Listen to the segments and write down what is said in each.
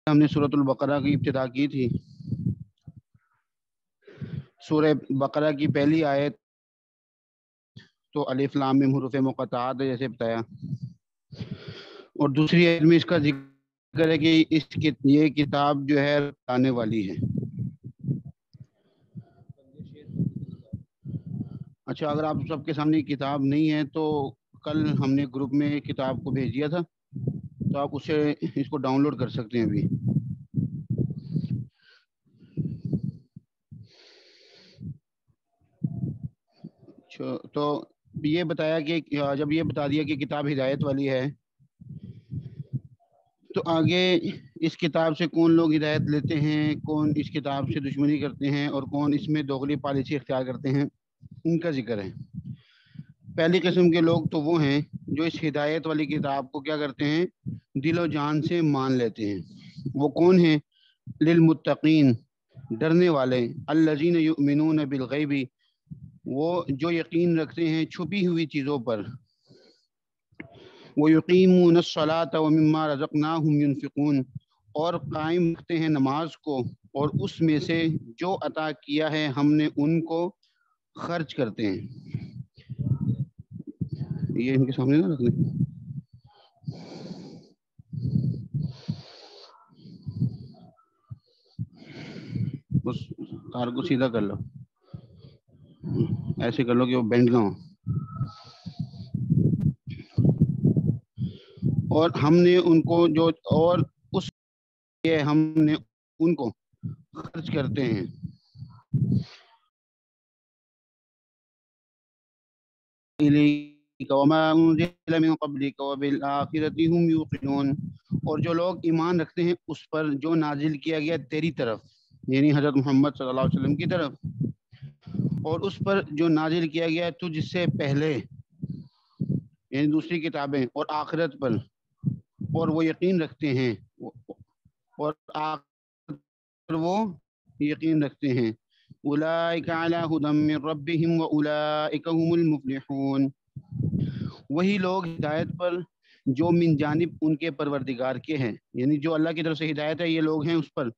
ہم نے سورۃ البقرہ کی ابتدا کی تھی. سورہ بقرہ کی پہلی آیت تو الف لام میم حروف مقطعات جیسے بتایا، اور دوسری آیت میں اس کا ذکر ہے کہ یہ کتاب جو ہے آنے والی ہے. اچھا، اگر آپ سب کے سامنے کتاب نہیں ہے تو کل ہم نے گروپ میں کتاب کو بھیج دیا تھا، تو آپ اسے اس کو ڈاؤن لوڈ کر سکتے ہیں ابھی. تو یہ بتایا کہ جب یہ بتا دیا کہ کتاب ہدایت والی ہے، تو آگے اس کتاب سے کون لوگ ہدایت لیتے ہیں، کون اس کتاب سے دشمنی کرتے ہیں، اور کون اس میں دوغلی پالیسی اختیار کرتے ہیں، ان کا ذکر ہے. پہلی قسم کے لوگ تو وہ ہیں جو اس ہدایت والی کتاب کو کیا کرتے ہیں، دل و جان سے مان لیتے ہیں. وہ کون ہیں؟ للمتقین، ڈرنے والے، الذین یؤمنون بالغیب، وہ جو یقین رکھتے ہیں چھپی ہوئی چیزوں پر. وَيُقِيمُونَ الصَّلَاةَ وَمِمَّا رَزَقْنَاهُمْ يُنْفِقُونَ، اور قائم رکھتے ہیں نماز کو اور اس میں سے جو عطا کیا ہے ہم نے ان کو خرچ کرتے ہیں. یہ ان کے سامنے نہ رکھ لیں، اس تار کو سیدھا کر لو، ایسے کر لو کہ وہ بینڈ نہ ہو. اور ہم نے ان کو جو اور اس کے ہم نے ان کو خرچ کرتے ہیں. وما انزل من قبلك وبالآخرة هم يوقنون، اور جو لوگ ایمان رکھتے ہیں اس پر جو نازل کیا گیا تیری طرف، یعنی حضرت محمد صلی اللہ علیہ وسلم کی طرف، اور اس پر جو نازل کیا گیا تجھ سے پہلے، یعنی دوسری کتابیں، اور آخرت پر، اور وہ یقین رکھتے ہیں، اور آخرت پر وہ یقین رکھتے ہیں. اولئک علی ھدی من ربہم واولئک ھم المفلحون، وہی لوگ ہدایت پر جو من جانب ان کے پروردگار کے ہیں، یعنی جو اللہ کی طرف سے ہدایت ہے یہ لوگ ہیں اس پر،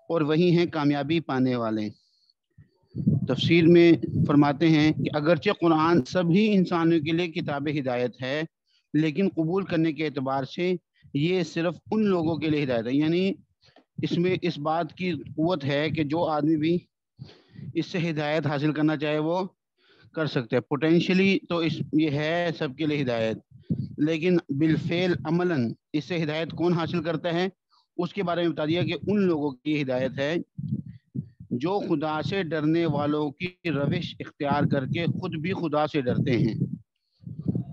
اور وہی ہیں کامیابی پانے والے. تفسیر میں فرماتے ہیں کہ اگرچہ قرآن سبھی انسانوں کے لیے کتاب ہدایت ہے، لیکن قبول کرنے کے اعتبار سے یہ صرف ان لوگوں کے لیے ہدایت ہے. یعنی اس میں اس بات کی قوت ہے کہ جو آدمی بھی اس سے ہدایت حاصل کرنا چاہے وہ کر سکتے ہیں. پوٹینشلی تو اس یہ ہے سب کے لیے ہدایت، لیکن بالفعل عملاً اس سے ہدایت کون حاصل کرتا ہے، اس کے بارے میں بتا دیا کہ ان لوگوں کی ہدایت ہے جو خدا سے ڈرنے والوں کی روش اختیار کر کے خود بھی خدا سے ڈرتے ہیں.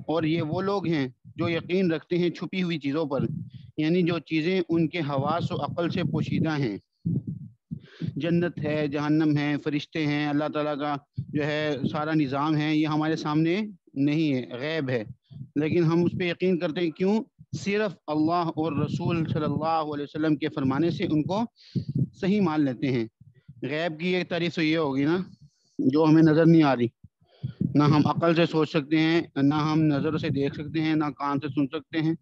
اور یہ وہ لوگ ہیں جو یقین رکھتے ہیں چھپی ہوئی چیزوں پر، یعنی جو چیزیں ان کے حواس و عقل سے پوشیدہ ہیں. جنت ہے، جہنم ہے، فرشتے ہیں، اللہ تعالیٰ کا جو ہے سارا نظام ہے، یہ ہمارے سامنے نہیں ہے، غیب ہے، لیکن ہم اس پہ یقین کرتے ہیں. کیوں؟ صرف اللہ اور رسول صلی اللہ علیہ وسلم کے فرمانے سے ان کو صحیح مان لیتے ہیں. غیب کی ایک تعریف تو یہ ہوگی نا جو ہمیں نظر نہیں آ رہی، نہ ہم عقل سے سوچ سکتے ہیں، نہ ہم نظر سے دیکھ سکتے ہیں، نہ کان سے سن سکتے ہیں.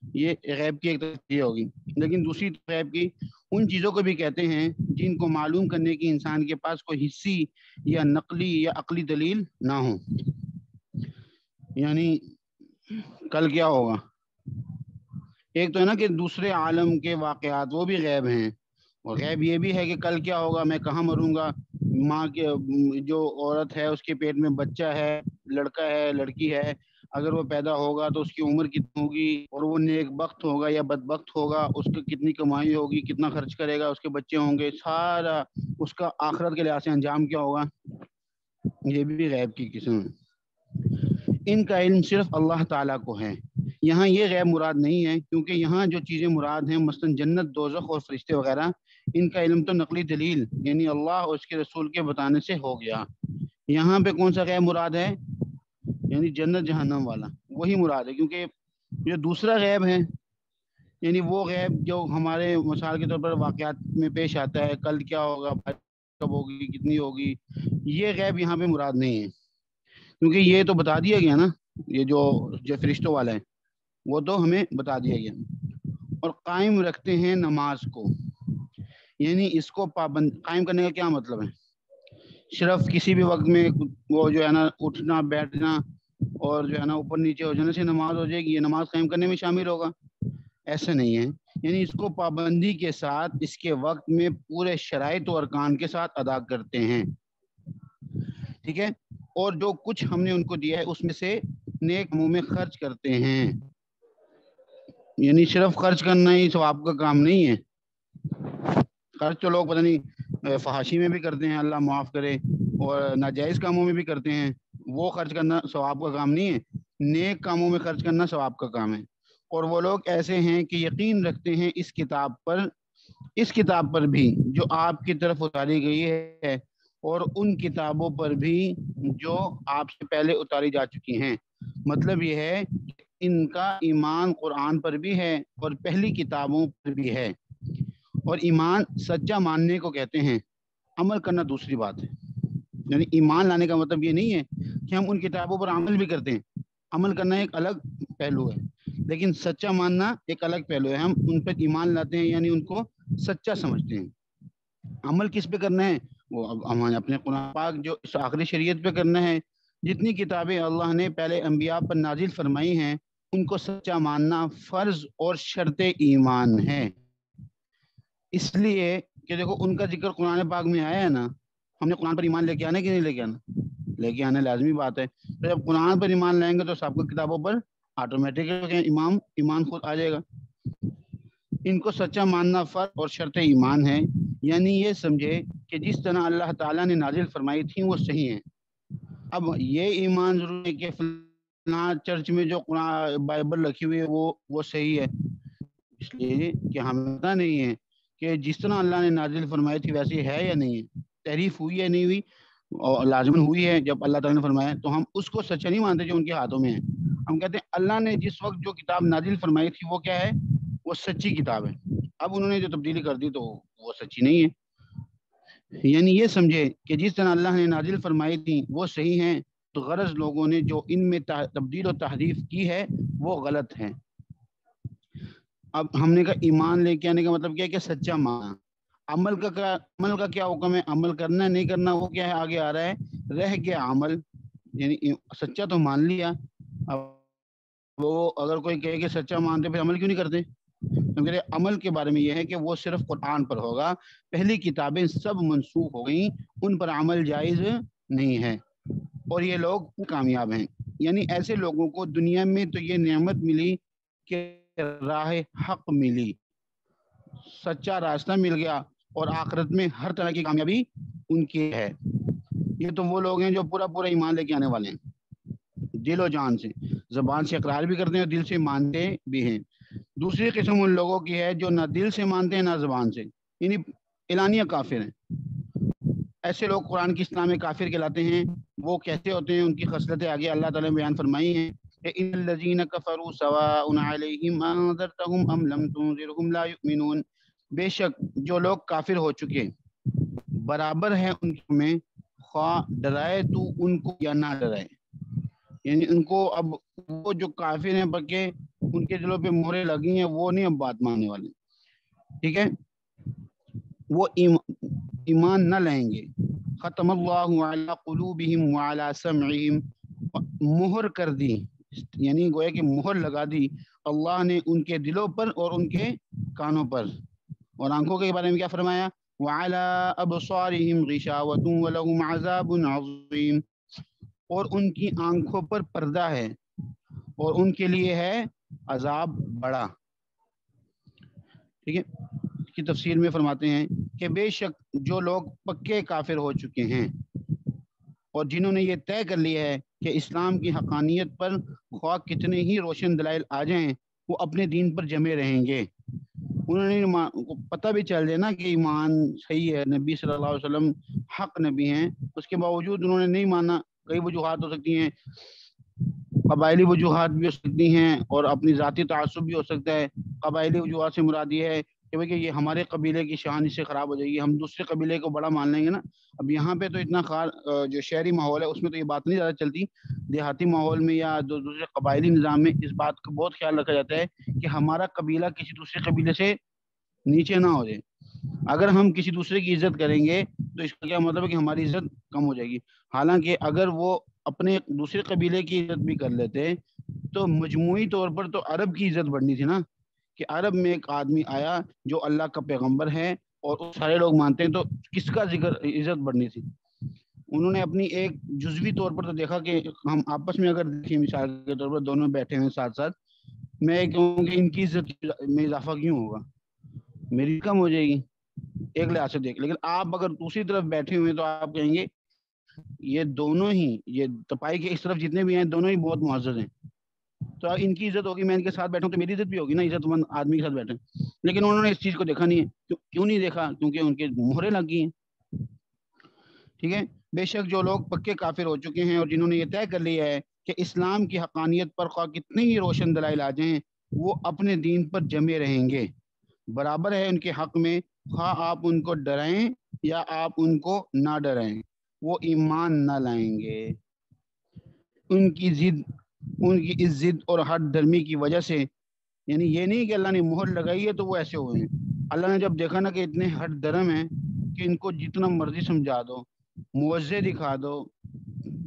یہ غیب کی ایک تعریف یہ ہوگی. لیکن دوسری غیب کی ان چیزوں کو بھی کہتے ہیں جن کو معلوم کرنے کی انسان کے پاس کوئی حسی یا نقلی یا عقلی دلیل نہ ہو. یعنی کل کیا ہوگا، ایک تو ہے نا کہ دوسرے عالم کے واقعات وہ بھی غیب ہیں، اور غیب یہ بھی ہے کہ کل کیا ہوگا، میں کہاں مروں گا، ماں کے جو عورت ہے اس کے پیٹ میں بچہ ہے، لڑکا ہے لڑکی ہے، اگر وہ پیدا ہوگا تو اس کی عمر کتنی ہوگی، اور وہ نیک بخت ہوگا یا بدبخت ہوگا، اس کی کتنی کمائی ہوگی، کتنا خرچ کرے گا، اس کے بچے ہوں گے، سارا اس کا آخرت کے لحاظ سے انجام کیا ہوگا، یہ بھی غیب کی قسم ہے. ان کا علم صرف اللہ تعالیٰ کو ہے. یہاں یہ غیب مراد نہیں ہے، کیونکہ یہاں جو چیزیں مراد ہیں مثلا جنت، دوزخ اور فرشتے وغیرہ، ان کا علم تو نقلی دلیل یعنی اللہ اور اس کے رسول کے بتانے سے ہو گیا. یہاں پہ کون سا غیب مراد ہے، یعنی جنت جہنم والا وہی مراد ہے. کیونکہ جو دوسرا غیب ہے یعنی وہ غیب جو ہمارے مثال کے طور پر واقعات میں پیش آتا ہے، کل کیا ہوگا، کب ہوگی، کتنی ہوگی، یہ غیب یہاں پہ مراد نہیں ہے. کیونکہ یہ تو بتا دیا گیا نا، یہ جو فرشتوں والا ہے وہ تو ہمیں بتا دیا گیا. اور قائم رکھتے ہیں نماز کو. یعنی اس کو پابند قائم کرنے کا کیا مطلب ہے؟ صرف کسی بھی وقت میں وہ جو ہے نا اٹھنا بیٹھنا اور جو ہے نا اوپر نیچے ہو جانے سے نماز ہو جائے گی، یہ نماز قائم کرنے میں شامل ہوگا؟ ایسا نہیں ہے. یعنی اس کو پابندی کے ساتھ اس کے وقت میں پورے شرائط و ارکان کے ساتھ ادا کرتے ہیں. ٹھیک ہے. اور جو کچھ ہم نے ان کو دیا ہے اس میں سے نیک کاموں میں خرچ کرتے ہیں. یعنی صرف خرچ کرنا ہی ثواب کا کام نہیں ہے. خرچ تو لوگ پتہ نہیں فحاشی میں بھی کرتے ہیں، اللہ معاف کرے، اور ناجائز کاموں میں بھی کرتے ہیں. وہ خرچ کرنا ثواب کا کام نہیں ہے. نیک کاموں میں خرچ کرنا ثواب کا کام ہے. اور وہ لوگ ایسے ہیں کہ یقین رکھتے ہیں اس کتاب پر بھی جو آپ کی طرف اتاری گئی ہے، اور ان کتابوں پر بھی جو آپ سے پہلے اتاری جا چکی ہیں. مطلب یہ ہے کہ ان کا ایمان قرآن پر بھی ہے اور پہلی کتابوں پر بھی ہے. اور ایمان سچا ماننے کو کہتے ہیں، عمل کرنا دوسری بات ہے. یعنی ایمان لانے کا مطلب یہ نہیں ہے کہ ہم ان کتابوں پر عمل بھی کرتے ہیں. عمل کرنا ایک الگ پہلو ہے، لیکن سچا ماننا ایک الگ پہلو ہے. ہم ان پر ایمان لاتے ہیں یعنی ان کو سچا سمجھتے ہیں. عمل کس پہ کرنا ہے؟ وہ ہمارے اپنے قرآن پاک جو اس آخری شریعت پہ کرنا ہے. جتنی کتابیں اللہ نے پہلے انبیاء پر نازل فرمائی ہیں ان کو سچا ماننا فرض اور شرط ایمان ہے. اس لیے کہ دیکھو ان کا ذکر قرآن پاک میں آیا ہے نا، ہم نے قرآن پر ایمان لے کے آنا کہ نہیں لے کے آنا؟ لے کے آنا لازمی بات ہے. تو جب قرآن پر ایمان لائیں گے تو سب کتابوں پر آٹومیٹک ایمان خود آ جائے گا. ان کو سچا ماننا فرض اور شرط ایمان ہے. یعنی یہ سمجھے کہ جس طرح اللہ تعالیٰ نے نازل فرمائی تھی وہ صحیح ہیں. اب یہ ایمان ضرور ہے کہ فلاں چرچ میں جو قرآن بائبل رکھی ہوئی ہے وہ صحیح ہے، اس لیے کہ ہمیں پتہ نہیں ہے کہ جس طرح اللہ نے نازل فرمائی تھی ویسی ہے یا نہیں ہے، تحریف ہوئی یا نہیں ہوئی. اور لازماً ہوئی ہے. جب اللہ تعالیٰ نے فرمایا تو ہم اس کو سچا نہیں مانتے جو ان کے ہاتھوں میں ہے. ہم کہتے ہیں اللہ نے جس وقت جو کتاب نازل فرمائی تھی وہ کیا ہے؟ وہ سچی کتاب ہے. اب انہوں نے جو تبدیلی کر دی تو وہ سچی نہیں ہے. یعنی یہ سمجھے کہ جس طرح اللہ نے نازل فرمائی تھی وہ صحیح ہیں، تو غرض لوگوں نے جو ان میں تبدیل و تحریف کی ہے وہ غلط ہے. اب ہم نے کہا ایمان لے کے آنے کا مطلب کیا ہے کہ سچا مانا. عمل کا کیا حکم ہے؟ عمل کرنا نہیں کرنا وہ کیا ہے؟ آگے آ رہا ہے رہ گیا عمل. یعنی سچا تو مان لیا، اب وہ اگر کوئی کہے کہ سچا مانتے پھر عمل کیوں نہیں کرتے؟ کیونکہ عمل کے بارے میں یہ ہے کہ وہ صرف قرآن پر ہوگا. پہلی کتابیں سب منسوخ ہو گئیں، ان پر عمل جائز نہیں ہے، اور یہ لوگ کامیاب ہیں. یعنی ایسے لوگوں کو دنیا میں تو یہ نعمت ملی کہ راہ حق ملی، سچا راستہ مل گیا، اور آخرت میں ہر طرح کی کامیابی ان کی ہے. یہ تو وہ لوگ ہیں جو پورا ایمان لے کے آنے والے ہیں، دل و جان سے، زبان سے اقرار بھی کرتے ہیں اور دل سے مانتے بھی ہیں. دوسری قسم ان لوگوں کی ہے جو نہ دل سے مانتے ہیں نہ زبان سے، یعنی اعلانیہ کافر ہیں. ایسے لوگ قرآن کی اصطلاح میں کافر کہلاتے ہیں. وہ کیسے ہوتے ہیں؟ ان کی خصلتیں آگے اللہ تعالیٰ نے بیان فرمائی ہیں کہ ان الذین کفروا سواء علیہم انذرتہم ام لم تنذرہم لا یؤمنون. بے شک جو لوگ کافر ہو چکے برابر ہے ان میں، خواہ ڈرائے تو ان کو یا نہ ڈرائے. یعنی ان کو اب وہ جو کافر ہیں پکے ان کے دلوں پہ مہریں لگی ہیں، وہ نہیں اب بات ماننے والے. ٹھیک ہے، وہ ایمان نہ لائیں گے. ختم اللہ علی قلوبہم وعلی سمعہم، مہر کر دی، یعنی گویا کہ مہر لگا دی اللہ نے ان کے دلوں پر اور ان کے کانوں پر. اور آنکھوں کے بارے میں کیا فرمایا؟ وعلی ابصارہم غشاوۃ ولہم عذاب عظیم، اور ان کی آنکھوں پر پردہ ہے اور ان کے لیے ہے عذاب بڑا. ٹھیک ہے، اس کی تفسیر میں فرماتے ہیں کہ بے شک جو لوگ پکے کافر ہو چکے ہیں اور جنہوں نے یہ طے کر لیا ہے کہ اسلام کی حقانیت پر خواہ کتنے ہی روشن دلائل آ جائیں وہ اپنے دین پر جمے رہیں گے. انہوں نے پتہ بھی چل جائے نا کہ ایمان صحیح ہے، نبی صلی اللہ علیہ وسلم حق نبی ہیں، اس کے باوجود انہوں نے نہیں مانا. کئی وجوہات ہو سکتی ہیں، قبائلی وجوہات بھی ہو سکتی ہیں اور اپنی ذاتی تعصب بھی ہو سکتا ہے. قبائلی وجوہات سے مراد یہ ہے کہ بھئی کہ یہ ہمارے قبیلے کی شان اس سے خراب ہو جائے گی، ہم دوسرے قبیلے کو بڑا مان لیں گے نا. اب یہاں پہ تو اتنا جو شہری ماحول ہے اس میں تو یہ بات نہیں زیادہ چلتی. دیہاتی ماحول میں یا دوسرے قبائلی نظام میں اس بات کا بہت خیال رکھا جاتا ہے کہ ہمارا قبیلہ کسی دوسرے قبیلے سے نیچے نہ ہو جائے. اگر ہم کسی دوسرے کی عزت کریں گے تو اس کا کیا مطلب ہے کہ ہماری عزت کم ہو جائے گی. حالانکہ اگر وہ اپنے دوسرے قبیلے کی عزت بھی کر لیتے تو مجموعی طور پر تو عرب کی عزت بڑھنی تھی نا، کہ عرب میں ایک آدمی آیا جو اللہ کا پیغمبر ہے اور سارے لوگ مانتے ہیں، تو کس کا ذکر عزت بڑھنی تھی. انہوں نے اپنی ایک جزوی طور پر تو دیکھا کہ ہم آپس میں اگر دیکھیں مثال کے طور پر دونوں بیٹھے ہیں ساتھ ساتھ، میں کہوں کہ ان کی عزت میں اضافہ کیوں ہوگا، میری کم ہو جائے گی ایک لحاظ سے دیکھ. لیکن آپ اگر دوسری طرف بیٹھے ہوئے تو آپ کہیں گے یہ دونوں ہی، یہ تپائی کے اس طرف جتنے بھی ہیں دونوں ہی بہت معزز ہیں، تو ان کی عزت ہوگی، میں ان کے ساتھ بیٹھوں تو میری عزت بھی ہوگی نا، عزت مند آدمی کے ساتھ بیٹھے. لیکن انہوں نے اس چیز کو دیکھا نہیں ہے. کیوں نہیں دیکھا؟ کیونکہ ان کے مہرے لگ گئی ہیں. ٹھیک ہے. بے شک جو لوگ پکے کافر ہو چکے ہیں اور جنہوں نے یہ طے کر لیا ہے کہ اسلام کی حقانیت پر خواہ کتنی ہی روشن دلائل آ جائیں وہ اپنے دین پر جمے رہیں گے، برابر ہے ان کے حق میں، خواہ آپ ان کو ڈرائیں یا آپ ان کو نہ ڈرائیں، وہ ایمان نہ لائیں گے. ان کی اس ضد اور ہٹ دھرمی کی وجہ سے، یعنی یہ نہیں کہ اللہ نے مہر لگائی ہے تو وہ ایسے ہوئے ہیں. اللہ نے جب دیکھا نا کہ اتنے ہٹ دھرم ہیں کہ ان کو جتنا مرضی سمجھا دو، معجزے دکھا دو،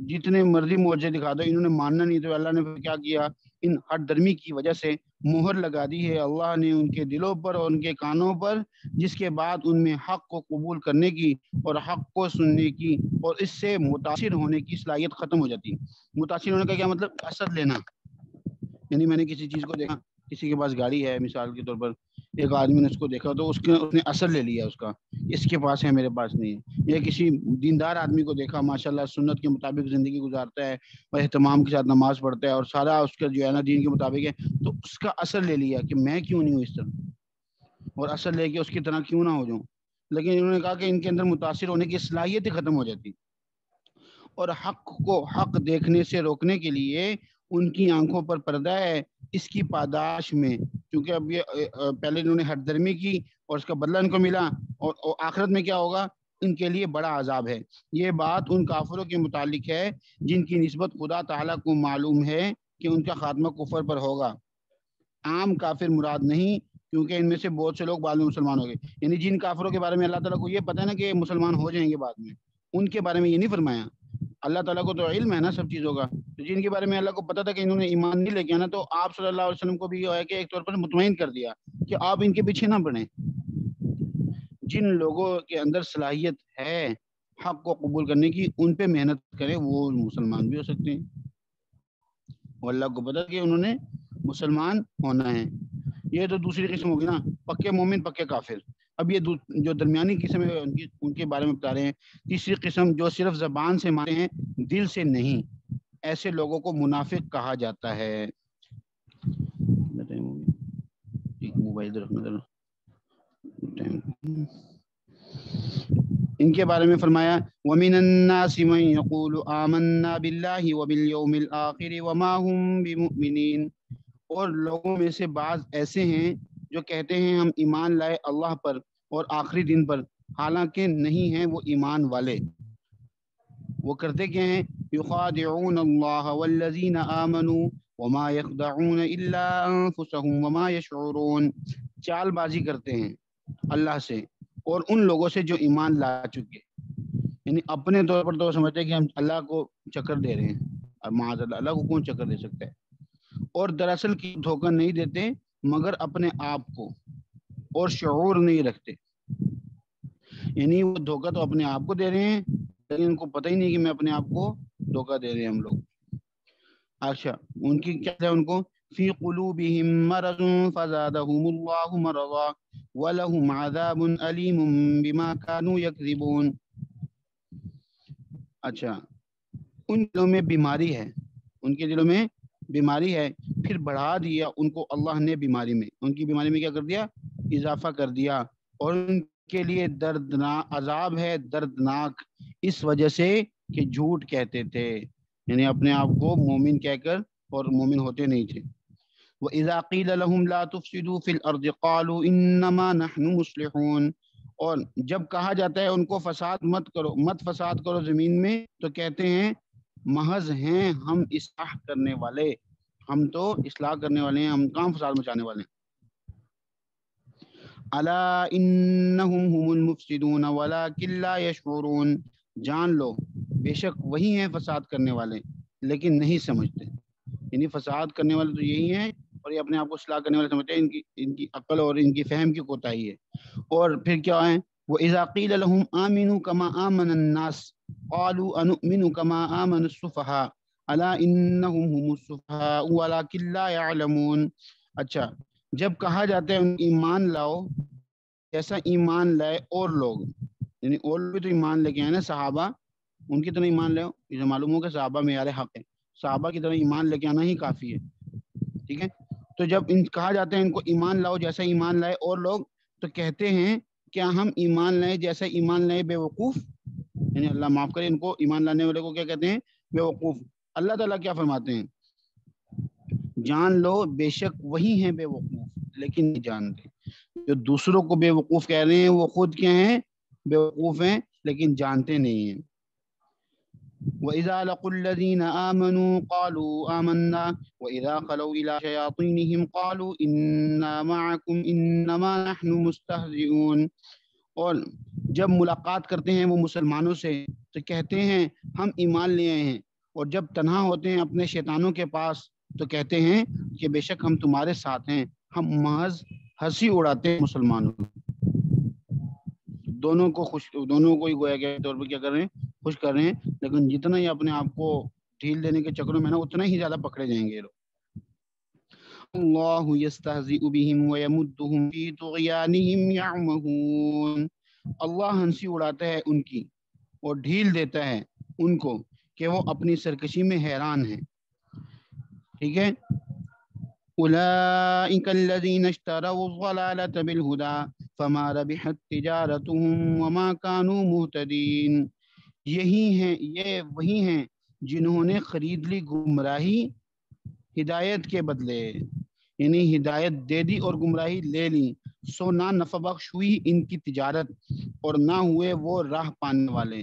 جتنے مرضی معجزے دکھا دو، انہوں نے ماننا نہیں، تو اللہ نے پھر کیا کیا؟ ان ہٹ دھرمی کی وجہ سے مہر لگا دی ہے اللہ نے ان کے دلوں پر اور ان کے کانوں پر، جس کے بعد ان میں حق کو قبول کرنے کی اور حق کو سننے کی اور اس سے متاثر ہونے کی صلاحیت ختم ہو جاتی. متاثر ہونے کا کیا مطلب؟ اثر لینا. یعنی میں نے کسی چیز کو دیکھا، کسی کے پاس گاڑی ہے مثال کے طور پر، ایک آدمی نے اس کو دیکھا تو اس نے اثر لے لیا اس کا، اس کے پاس ہے میرے پاس نہیں ہے. یا کسی دیندار آدمی کو دیکھا ماشاءاللہ سنت کے مطابق زندگی گزارتا ہے اور اہتمام کے ساتھ نماز پڑھتا ہے اور سارا اس کا جو ہے نا دین کے مطابق ہے، تو اس کا اثر لے لیا کہ میں کیوں نہیں ہوں اس طرح، اور اثر لے کے اس کی طرح کیوں نہ ہو جاؤں. لیکن انہوں نے کہا کہ ان کے اندر متاثر ہونے کی صلاحیت ختم ہو جاتی، اور حق کو حق دیکھنے سے روکنے کے لیے ان کی آنکھوں پر پردہ ہے اس کی پاداش میں. کیونکہ اب یہ پہلے انہوں نے ہٹ درمی کی اور اس کا بدلہ ان کو ملا، اور آخرت میں کیا ہوگا؟ ان کے لیے بڑا عذاب ہے. یہ بات ان کافروں کے متعلق ہے جن کی نسبت خدا تعالیٰ کو معلوم ہے کہ ان کا خاتمہ کفر پر ہوگا. عام کافر مراد نہیں، کیونکہ ان میں سے بہت سے لوگ بعد میں مسلمان ہو گئے. یعنی جن کافروں کے بارے میں اللہ تعالیٰ کو یہ پتہ ہے نا کہ مسلمان ہو جائیں گے بعد میں، ان کے بارے میں یہ نہیں فرمایا. اللہ تعالیٰ کو تو علم ہے نا سب چیزوں کا، تو جن کے بارے میں اللہ کو پتا تھا کہ انہوں نے ایمان نہیں لے کے آنا، تو آپ صلی اللہ علیہ وسلم کو بھی یہ ہے کہ ایک طور پر مطمئن کر دیا کہ آپ ان کے پیچھے نہ پڑیں. جن لوگوں کے اندر صلاحیت ہے حق کو قبول کرنے کی، ان پہ محنت کریں، وہ مسلمان بھی ہو سکتے ہیں. اور اللہ کو پتا کہ انہوں نے مسلمان ہونا ہے. یہ تو دوسری قسم ہوگی نا، پکے مومن پکے کافر. اب یہ جو درمیانی قسم ہے ان کے بارے میں بتا رہے ہیں. تیسری قسم جو صرف زبان سے مانتے ہیں دل سے نہیں، ایسے لوگوں کو منافق کہا جاتا ہے. موبائل رکھنا، ان کے بارے میں فرمایا وَمِنَ النَّاسِ مَن يَقُولُ آمَنَّا بِاللَّهِ وَبِالْيَوْمِ الْآخِرِ وَمَا هُمْ بِمُؤْمِنِينَ. اور لوگوں میں سے بعض ایسے ہیں جو کہتے ہیں ہم ایمان لائے اللہ پر اور آخری دن پر، حالانکہ نہیں ہیں وہ ایمان والے. وہ کرتے کیا ہیں؟ يُخَادِعُونَ اللَّهَ وَالَّذِينَ آمَنُوا وَمَا يَخْدَعُونَ إِلَّا أَنفُسَهُمْ وَمَا يَشْعُرُونَ. چال بازی کرتے ہیں اللہ سے اور ان لوگوں سے جو ایمان لا چکے. یعنی اپنے طور پر تو سمجھتے ہیں کہ ہم اللہ کو چکر دے رہے ہیں، اور معاذ اللہ، اللہ کو کون چکر دے سکتا ہے؟ اور دراصل کی دھوکہ نہیں دیتے مگر اپنے آپ کو، اور شعور نہیں رکھتے. یعنی وہ دھوکہ تو اپنے آپ کو دے رہے ہیں لیکن ان کو پتہ ہی نہیں کہ میں اپنے آپ کو دھوکہ دے رہے ہیں ہم لوگ. اچھا، ان کی کیا ہے؟ ان کو فی قلوبہم مرض فزادہم اللہ مرضا ولہم عذاب علیم بما کانوا یکذبون. اچھا، ان دلوں میں بیماری ہے، ان کے دلوں میں بیماری ہے، پھر بڑھا دیا ان کو اللہ نے بیماری میں، ان کی بیماری میں کیا کر دیا؟ اضافہ کر دیا. اور ان کے لیے دردناک عذاب ہے، دردناک، اس وجہ سے کہ جھوٹ کہتے تھے، یعنی اپنے آپ کو مومن کہہ کر اور مومن ہوتے نہیں تھے. وَإِذَا قِيلَ لَهُمْ لَا تُفْسِدُوا فِي الْأَرْضِ قَالُوا إِنَّمَا نَحْنُ مُصْلِحُونَ، اور جب کہا جاتا ہے ان کو فساد مت کرو، مت فساد کرو زمین میں، تو کہتے ہیں محض ہیں ہم اصلاح کرنے والے، ہم تو اصلاح کرنے والے ہیں، ہم کام فساد مچانے والے ہیں۔ الا انہم هم المفسدون ولکن لا یشعرون، جان لو بے شک وہی ہیں فساد کرنے والے لیکن نہیں سمجھتے، یعنی فساد کرنے والے تو یہی ہیں اور یہ اپنے آپ کو اصلاح کرنے والے سمجھتے ہیں، ان کی عقل اور ان کی فہم کی کوتاہی ہے۔ اور پھر کیا ہے، وَإِذَا قِيلَ لَهُمْ آمِنُوا كَمَا آمَنَ النَّاسُ قَالُوا أَنُؤْمِنُ كَمَا آمَنَ السُّفَهَاءُ أَلَا إِنَّهُمْ هُمُ السُّفَهَاءُ وَلَكِنْ لَا يَعْلَمُونَ۔ اچھا، جب کہا جاتا ہے ایمان لاؤ جیسا ایمان لائے اور لوگ، یعنی اور بھی تو ایمان لے کے آئے نا، صحابہ ان کی طرح ایمان لے، یہ معلوم ہو کہ صحابہ معیار حق ہے، صحابہ کی طرح ایمان لے کے آنا ہی کافی ہے، ٹھیک ہے۔ تو جب کہا جاتا ہے ان کو ایمان لاؤ جیسا ایمان لائے اور لوگ، تو کہتے ہیں کیا ہم ایمان لائے جیسا ایمان لائے بے وقوف، یعنی اللہ معاف کرے ان کو ایمان لانے والے کو کیا کہتے ہیں، بے وقوف۔ اللہ تعالیٰ کیا فرماتے ہیں، جان لو بے شک وہی ہیں بے وقوف لیکن نہیں جانتے، جو دوسروں کو بے وقوف کہہ رہے ہیں وہ خود کیا ہیں، بے وقوف ہیں لیکن جانتے نہیں ہیں۔ وَإِذَا لَقُوا الَّذِينَ آمَنُوا قَالُوا آمَنَّا وَإِذَا خَلَوْا إِلَىٰ شَيَاطِينِهِمْ قَالُوا إِنَّا مَعَكُمْ إِنَّمَا نَحْنُ مُسْتَهْزِئُونَ، اور جب ملاقات کرتے ہیں وہ مسلمانوں سے تو کہتے ہیں ہم ایمان لے آئے ہیں، اور جب تنہا ہوتے ہیں اپنے شیطانوں کے پاس تو کہتے ہیں کہ بے شک ہم تمہارے ساتھ ہیں، ہم محض ہنسی اڑاتے ہیں مسلمانوں کو۔ دونوں کو ہی گویا کے طور پر کیا کر رہے ہیں، خوش کر رہے ہیں، لیکن جتنا ہی اپنے آپ کو ڈھیل دینے کے چکروں میں نا اتنا ہی زیادہ پکڑے جائیں گے یہ لوگ۔ اللہ یستہزئ بہم ویمدہم فی طغیانہم یعمہون، اللہ ہنسی اڑاتا ہے ان کی اور ڈھیل دیتا ہے ان کو کہ وہ اپنی سرکشی میں حیران ہیں، ٹھیک ہے۔ اولئک الذین اشتروا الضلالة بالہدى فما ربحت تجارتهم وما كانوا مہتدین، یہی ہیں، یہ وہی ہیں جنہوں نے خرید لی گمراہی ہدایت کے بدلے، یعنی ہدایت دے دی اور گمراہی لے لی، سو نہ نفع بخش ہوئی ان کی تجارت اور نہ ہوئے وہ راہ پانے والے۔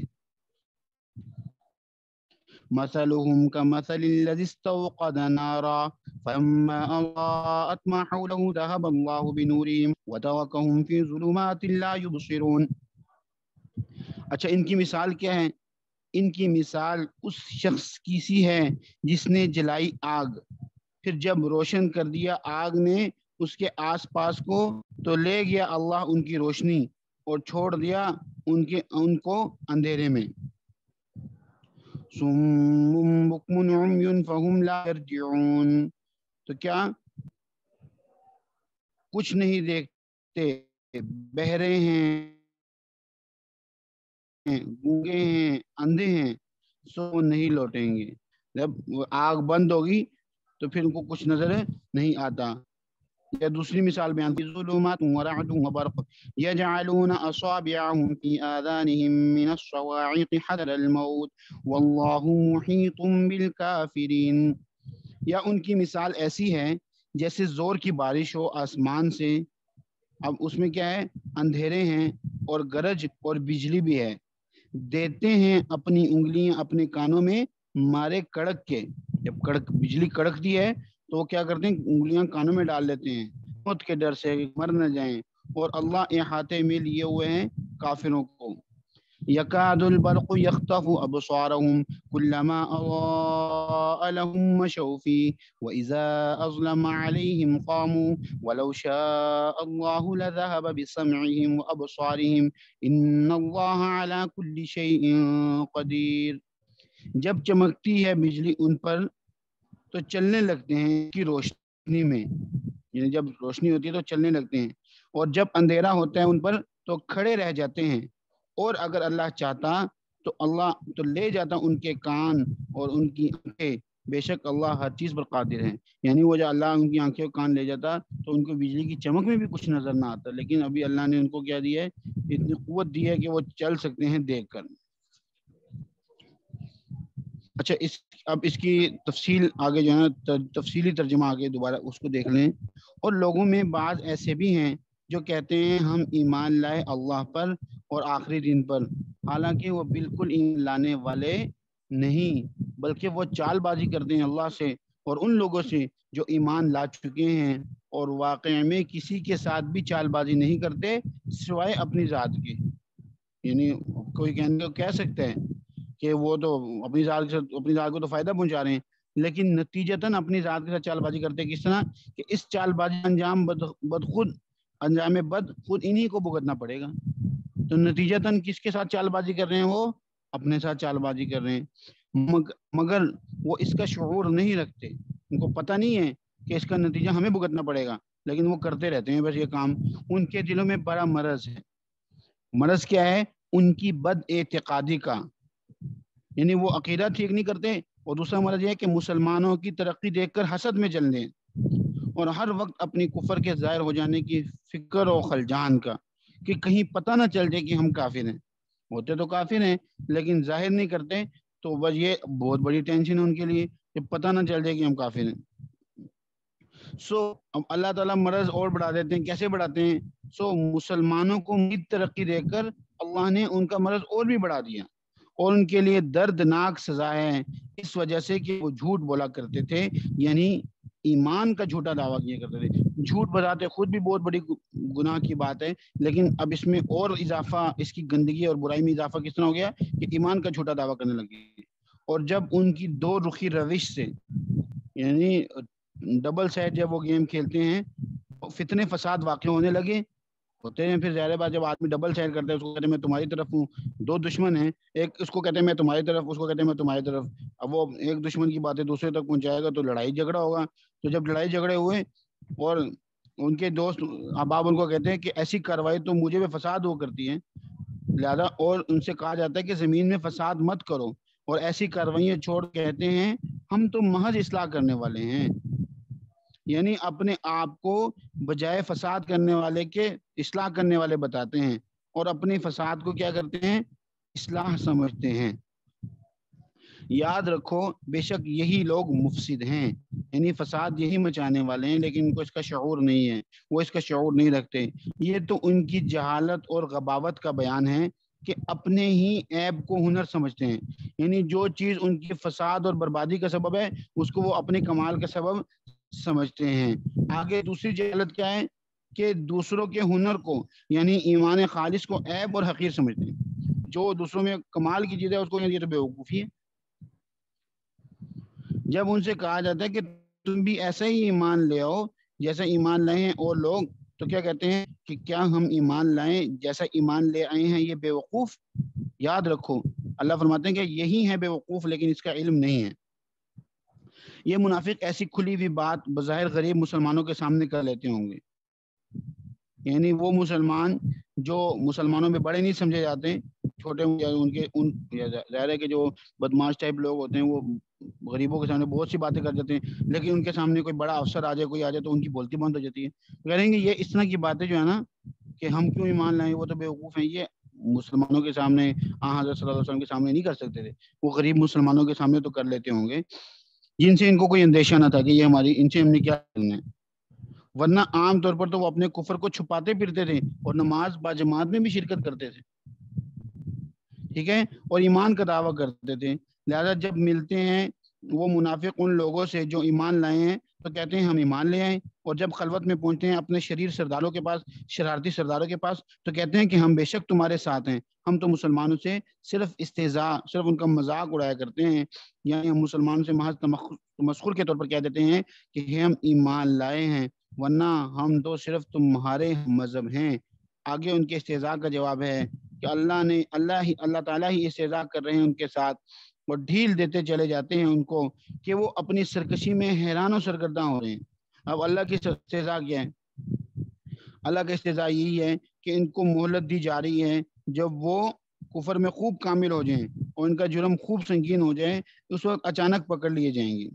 مثلهم كمثل الذي استوقد نارا فلما أضاءت ما حوله ذهب الله بنورهم وتركهم في ظلمات لا يبصرون۔ اچھا، ان کی مثال کیا ہے، ان کی مثال اس شخص کی سی ہے جس نے جلائی آگ، پھر جب روشن کر دیا آگ نے اس کے آس پاس کو تو لے گیا اللہ ان کی روشنی اور چھوڑ دیا ان کو اندھیرے میں۔ صم بکم عمی فہم لا یرجعون، تو کیا کچھ نہیں دیکھتے، بہرے ہیں، گونگے ہیں، اندھے ہیں، سو نہیں لوٹیں گے۔ جب آگ بند ہوگی تو پھر ان کو کچھ نظر نہیں آتا۔ یا دوسری مثال بیان کی، ظلمات ورعد وبرق یجعلون اصابعهم فی آذانهم من الصواعق حذر الموت واللہ محیط بالکافرین، یا ان کی مثال ایسی ہے جیسے زور کی بارش ہو آسمان سے، اب اس میں کیا ہے، اندھیرے ہیں اور گرج اور بجلی بھی ہے، دیتے ہیں اپنی انگلیاں اپنے کانوں میں مارے کڑک کے، جب بجلی کڑکتی ہے تو وہ کیا کرتے ہیں، انگلیاں کانوں میں ڈال لیتے ہیں موت کے ڈر سے مر نہ جائیں، اور اللہ احاطے میں لیے ہوئے ہیں کافروں کو۔ یکاد البرق یخطف ابصارهم كلما اضاء لهم مشوا فيه واذا اظلم عليهم قاموا ولو شاء الله لذهب بسمعهم وابصارهم ان الله على كل شيء قدیر، جب چمکتی ہے بجلی ان پر تو چلنے لگتے ہیں کی روشنی میں، یعنی جب روشنی ہوتی ہے تو چلنے لگتے ہیں، اور جب اندھیرا ہوتا ہے ان پر تو کھڑے رہ جاتے ہیں، اور اگر اللہ چاہتا تو اللہ تو لے جاتا ان کے کان اور ان کی آنکھیں، بے شک اللہ ہر چیز پر قادر ہے۔ یعنی وہ جو اللہ ان کی آنکھیں اور کان لے جاتا تو ان کو بجلی کی چمک میں بھی کچھ نظر نہ آتا، لیکن ابھی اللہ نے ان کو کیا دیا ہے، اتنی قوت دی ہے کہ وہ چل سکتے ہیں دیکھ کر۔ اچھا اب اس کی تفصیل آگے جو ہے نا تفصیلی ترجمہ آگے دوبارہ اس کو دیکھ لیں. اور لوگوں میں بعض ایسے بھی ہیں جو کہتے ہیں ہم ایمان لائے اللہ پر اور آخری دن پر، حالانکہ وہ بالکل ایمان لانے والے نہیں، بلکہ وہ چال بازی کرتے ہیں اللہ سے اور ان لوگوں سے جو ایمان لا چکے ہیں، اور واقع میں کسی کے ساتھ بھی چال بازی نہیں کرتے سوائے اپنی ذات کے. یعنی کوئی کہہ سکتا ہے کہ وہ تو اپنی ذات کو تو فائدہ پہنچا رہے ہیں، لیکن نتیجتاً اپنی ذات کے ساتھ چال بازی کرتے ہیں. کس طرح کہ اس چال بازی انجام بد خود انہی کو بھگتنا پڑے گا. تو نتیجتاً کس کے ساتھ چال بازی کر رہے ہیں؟ وہ اپنے ساتھ چال بازی کر رہے ہیں، مگر وہ اس کا شعور نہیں رکھتے. ان کو پتہ نہیں ہے کہ اس کا نتیجہ ہمیں بھگتنا پڑے گا، لیکن وہ کرتے رہتے ہیں بس یہ کام. ان کے دلوں میں بڑا مرض ہے. مرض کیا ہے؟ ان کی بد اعتقادی کا، یعنی وہ عقیدہ ٹھیک نہیں کرتے. اور دوسرا مرض یہ ہے کہ مسلمانوں کی ترقی دیکھ کر حسد میں جل دیں، اور ہر وقت اپنی کفر کے ظاہر ہو جانے کی فکر و خلجان کا، کہ کہیں پتہ نہ چل جائے کہ ہم کافر ہیں. ہوتے تو کافر ہیں لیکن ظاہر نہیں کرتے، تو بس یہ بہت بڑی ٹینشن ہے ان کے لیے کہ پتہ نہ چل جائے کہ ہم کافر ہیں. اب اللہ تعالیٰ مرض اور بڑھا دیتے ہیں. کیسے بڑھاتے ہیں؟ مسلمانوں کو مزید ترقی دے کر اللہ نے ان کا مرض اور بھی بڑھا دیا، اور ان کے لیے دردناک سزا ہے، اس وجہ سے کہ وہ جھوٹ بولا کرتے تھے، یعنی ایمان کا جھوٹا دعویٰ کیا کرتے تھے. جھوٹ بتاتے خود بھی بہت بڑی گناہ کی بات ہے، لیکن اب اس میں اور اضافہ، اس کی گندگی اور برائی میں اضافہ کس طرح ہو گیا کہ ایمان کا جھوٹا دعویٰ کرنے لگے. اور جب ان کی دو رخی روش سے، یعنی ڈبل سائڈ جب وہ گیم کھیلتے ہیں، فتنے فساد واقع ہونے لگے ہوتے ہیں. پھر ظاہر بات جب آدمی ڈبل سائڈ کرتا ہے، اس کو کہتے ہیں میں تمہاری طرف ہوں. دو دشمن ہیں، ایک اس کو کہتے ہیں میں تمہاری طرف، اس کو کہتے ہیں میں تمہاری طرف. اب وہ ایک دشمن کی باتیں دوسرے تک پہنچائے گا تو لڑائی جھگڑا ہوگا. تو جب لڑائی جھگڑے ہوئے اور ان کے دوست احباب ان کو کہتے ہیں کہ ایسی کارروائی تو مجھے بھی فساد ہو کرتی ہے، لہذا اور ان سے کہا جاتا ہے کہ زمین میں فساد مت کرو، اور ایسی کارروائیاں چھوڑ کہتے ہیں ہم تو محض اصلاح کرنے والے ہیں. یعنی اپنے آپ کو بجائے فساد کرنے والے کے اصلاح کرنے والے بتاتے ہیں، اور اپنے فساد کو کیا کرتے ہیں؟ اصلاح سمجھتے ہیں. یاد رکھو بے شک یہی لوگ مفسد ہیں، یعنی فساد یہی مچانے والے ہیں، لیکن ان کو اس کا شعور نہیں ہے، وہ اس کا شعور نہیں رکھتے. یہ تو ان کی جہالت اور غباوت کا بیان ہے کہ اپنے ہی عیب کو ہنر سمجھتے ہیں. یعنی جو چیز ان کی فساد اور بربادی کا سبب ہے، اس کو وہ اپنے کمال کا سبب سمجھتے ہیں. آگے دوسری جہالت کیا ہے کہ دوسروں کے ہنر کو، یعنی ایمان خالص کو عیب اور حقیر سمجھتے ہیں. جو دوسروں میں کمال کی چیز ہے اس کو یہ تو بیوقوفی ہے. جب ان سے کہا جاتا ہے کہ تم بھی ایسا ہی ایمان لے آؤ جیسا ایمان لائے ہیں اور لوگ، تو کیا کہتے ہیں کہ کیا ہم ایمان لائیں جیسا ایمان لے آئے ہیں یہ بیوقوف؟ یاد رکھو اللہ فرماتے ہیں کہ یہی ہے بیوقوف، لیکن اس کا علم نہیں ہے. یہ منافق ایسی کھلی ہوئی بات بظاہر غریب مسلمانوں کے سامنے کر لیتے ہوں گے. یعنی وہ مسلمان جو مسلمانوں میں بڑے نہیں سمجھے جاتے، چھوٹے ان کے ظاہر ہے کہ جو بدماش ٹائپ لوگ ہوتے ہیں وہ غریبوں کے سامنے بہت سی باتیں کر جاتے ہیں، لیکن ان کے سامنے کوئی بڑا افسر آ جائے، کوئی آ جائے تو ان کی بولتی بند ہو جاتی ہے. کہیں گے یہ اس طرح کی باتیں جو ہے نا کہ ہم کیوں ایمان لائیں، وہ تو بیوقوف ہیں. یہ مسلمانوں کے سامنے، حضرت صلی اللہ علیہ وسلم کے سامنے نہیں کر سکتے تھے، وہ غریب مسلمانوں کے سامنے تو کر لیتے ہوں گے، جن سے ان کو کوئی اندیشہ نہ تھا کہ یہ ہماری، ان سے ہم نے کیا کرنا ہے. ورنہ عام طور پر تو وہ اپنے کفر کو چھپاتے پھرتے تھے اور نماز باجماعت میں بھی شرکت کرتے تھے، ٹھیک ہے، اور ایمان کا دعویٰ کرتے تھے. لہذا جب ملتے ہیں وہ منافق ان لوگوں سے جو ایمان لائے ہیں تو کہتے ہیں ہم ایمان لے آئیں، اور جب خلوت میں پہنچتے ہیں اپنے شریر سرداروں کے پاس، شرارتی سرداروں کے پاس، تو کہتے ہیں کہ ہم بے شک تمہارے ساتھ ہیں، ہم تو مسلمانوں سے صرف استہزاء، صرف ان کا مذاق اڑایا کرتے ہیں. یعنی ہم مسلمانوں سے محض تمسخر کے طور پر کہہ دیتے ہیں کہ ہم ایمان لائے ہیں، ورنہ ہم تو صرف تمہارے مذہب ہیں. آگے ان کے استہزاء کا جواب ہے کہ اللہ تعالیٰ ہی استہزاء کر رہے ہیں ان کے ساتھ، اور ڈھیل دیتے چلے جاتے ہیں ان کو کہ وہ اپنی سرکشی میں حیران و سرگرداں ہو رہے ہیں. اب اللہ کی استہزاء کیا ہے؟ اللہ کا استہزاء یہی ہے کہ ان کو مہلت دی جا رہی ہے، جب وہ کفر میں خوب کامل ہو جائیں اور ان کا جرم خوب سنگین ہو جائے، اس وقت اچانک پکڑ لیے جائیں گے.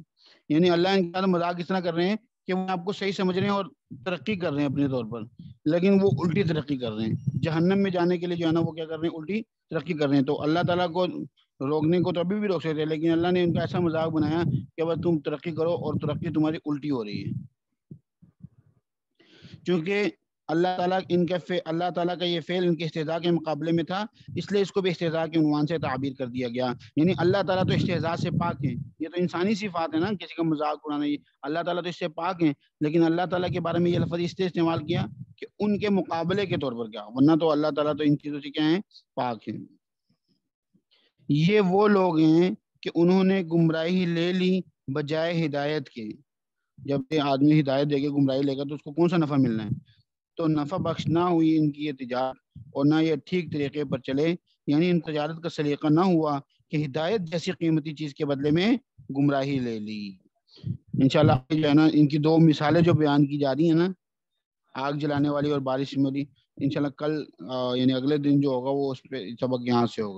یعنی اللہ ان کا مذاق اس طرح کر رہے ہیں کہ وہ آپ کو صحیح سمجھ رہے ہیں اور ترقی کر رہے ہیں اپنے طور پر، لیکن وہ الٹی ترقی کر رہے ہیں. جہنم میں جانے کے لیے جو ہے نا وہ کیا کر رہے ہیں؟ الٹی ترقی کر رہے ہیں. تو اللہ تعالیٰ کو روکنے کو تو ابھی بھی روک سکتے ہیں، لیکن اللہ نے ان کا ایسا مذاق بنایا کہ بس تم ترقی کرو اور ترقی تمہاری الٹی ہو رہی ہے، چونکہ اللہ تعالیٰ اللہ تعالیٰ کا یہ فعل ان کے استہزاء کے مقابلے میں تھا، اس لیے اس کو بھی استہزاء کے عنوان سے تعبیر کر دیا گیا. یعنی اللہ تعالیٰ تو استہزاء سے پاک ہیں، یہ تو انسانی صفات ہے نا، کسی کا مذاق اڑانا، یہ اللہ تعالیٰ تو اس سے پاک ہیں، لیکن اللہ تعالیٰ کے بارے میں یہ لفظ اس لیے استعمال کیا کہ ان کے مقابلے کے طور پر کیا، ورنہ تو اللہ تعالیٰ تو ان چیزوں سے کیا ہیں، پاک ہیں. یہ وہ لوگ ہیں کہ انہوں نے گمراہی لے لی بجائے ہدایت کے. جب یہ آدمی ہدایت دے کے گمراہی لے گا تو اس کو کون سا نفع ملنا ہے؟ تو نفع بخش نہ ہوئی ان کی یہ تجارت اور نہ یہ ٹھیک طریقے پر چلے، یعنی ان تجارت کا سلیقہ نہ ہوا کہ ہدایت جیسی قیمتی چیز کے بدلے میں گمراہی لے لی. انشاءاللہ جو ہے نا ان کی دو مثالیں جو بیان کی جا رہی ہیں نا، آگ جلانے والی اور بارش میں والی، انشاءاللہ کل یعنی اگلے دن جو ہوگا وہ اس پہ سبق یہاں سے ہوگا.